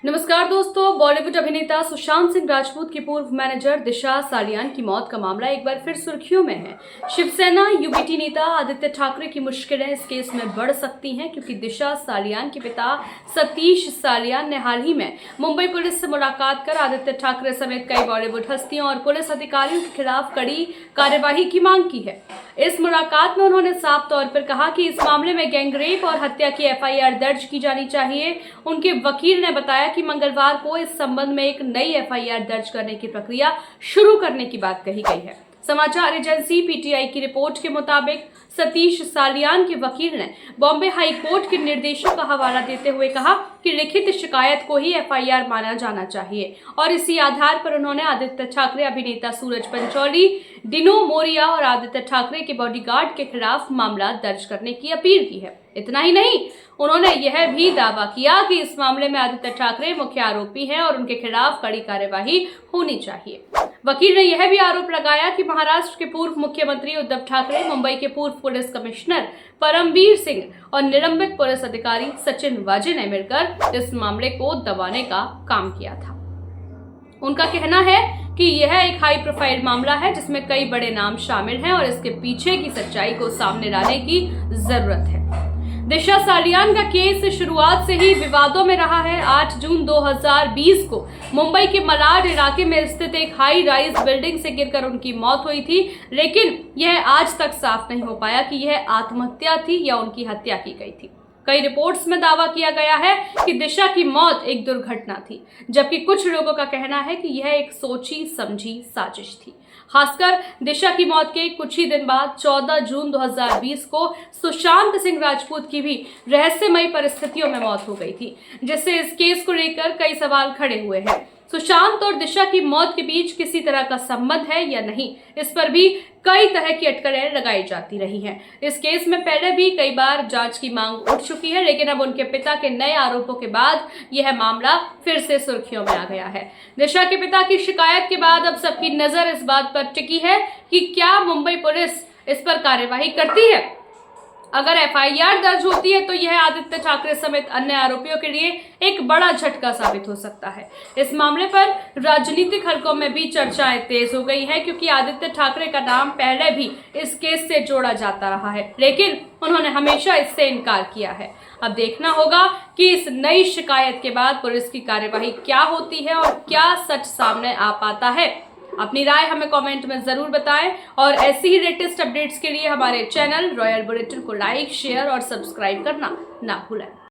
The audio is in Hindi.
नमस्कार दोस्तों, बॉलीवुड अभिनेता सुशांत सिंह राजपूत की पूर्व मैनेजर दिशा सालियान की मौत का मामला एक बार फिर सुर्खियों में है। शिवसेना यूबीटी नेता आदित्य ठाकरे की मुश्किलें इस केस में बढ़ सकती हैं क्योंकि दिशा सालियान के पिता सतीश सालियान ने हाल ही में मुंबई पुलिस से मुलाकात कर आदित्य ठाकरे समेत कई बॉलीवुड हस्तियों और पुलिस अधिकारियों के खिलाफ कड़ी कार्यवाही की मांग की है। इस मुलाकात में उन्होंने साफ तौर पर कहा कि इस मामले में गैंगरेप और हत्या की एफआईआर दर्ज की जानी चाहिए। उनके वकील ने बताया कि मंगलवार को इस संबंध में एक नई एफआईआर दर्ज करने की प्रक्रिया शुरू करने की बात कही गई है। समाचार एजेंसी पीटीआई की रिपोर्ट के मुताबिक सतीश सालियान के वकील ने बॉम्बे हाई कोर्ट के निर्देशों का हवाला देते हुए कहा कि लिखित शिकायत को ही एफआईआर माना जाना चाहिए और इसी आधार पर उन्होंने आदित्य ठाकरे, अभिनेता सूरज पंचौली, डिनो मोरिया और आदित्य ठाकरे के बॉडीगार्ड के खिलाफ मामला दर्ज करने की अपील की है। इतना ही नहीं, उन्होंने यह भी दावा किया कि इस मामले में आदित्य ठाकरे मुख्य आरोपी हैं और उनके खिलाफ कड़ी कार्यवाही होनी चाहिए। वकील ने यह भी आरोप लगाया कि महाराष्ट्र के पूर्व मुख्यमंत्री उद्धव ठाकरे, मुंबई के पूर्व पुलिस कमिश्नर परमवीर सिंह और निलंबित पुलिस अधिकारी सचिन वाजे ने मिलकर इस मामले को दबाने का काम किया था। उनका कहना है कि यह एक हाई प्रोफाइल मामला है जिसमें कई बड़े नाम शामिल हैं और इसके पीछे की सच्चाई को सामने लाने की जरूरत है। दिशा सालियान का केस शुरुआत से ही विवादों में रहा है। 8 जून 2020 को मुंबई के मलाड इलाके में स्थित एक हाई राइज बिल्डिंग से गिरकर उनकी मौत हुई थी, लेकिन यह आज तक साफ नहीं हो पाया कि यह आत्महत्या थी या उनकी हत्या की गई थी। कई रिपोर्ट्स में दावा किया गया है कि दिशा की मौत एक दुर्घटना थी, जबकि कुछ लोगों का कहना है कि यह एक सोची समझी साजिश थी। खासकर दिशा की मौत के कुछ ही दिन बाद 14 जून 2020 को सुशांत सिंह राजपूत की भी रहस्यमयी परिस्थितियों में मौत हो गई थी, जिससे इस केस को लेकर कई सवाल खड़े हुए हैं। सुशांत और दिशा की मौत के बीच किसी तरह का संबंध है या नहीं, इस पर भी कई तरह की अटकलें लगाई जाती रही हैं। इस केस में पहले भी कई बार जांच की मांग उठ चुकी है, लेकिन अब उनके पिता के नए आरोपों के बाद यह मामला फिर से सुर्खियों में आ गया है। दिशा के पिता की शिकायत के बाद अब सबकी नजर इस बात पर टिकी है कि क्या मुंबई पुलिस इस पर कार्यवाही करती है। अगर एफआईआर दर्ज होती है तो यह आदित्य ठाकरे समेत अन्य आरोपियों के लिए एक बड़ा झटका साबित हो सकता है। इस मामले पर राजनीतिक हलकों में भी चर्चाएं तेज हो गई हैं क्योंकि आदित्य ठाकरे का नाम पहले भी इस केस से जोड़ा जाता रहा है, लेकिन उन्होंने हमेशा इससे इनकार किया है। अब देखना होगा कि इस नई शिकायत के बाद पुलिस की कार्यवाही क्या होती है और क्या सच सामने आ पाता है। अपनी राय हमें कमेंट में जरूर बताएं और ऐसी ही लेटेस्ट अपडेट्स के लिए हमारे चैनल रॉयल बुलेटिन को लाइक, शेयर और सब्सक्राइब करना ना भूलें।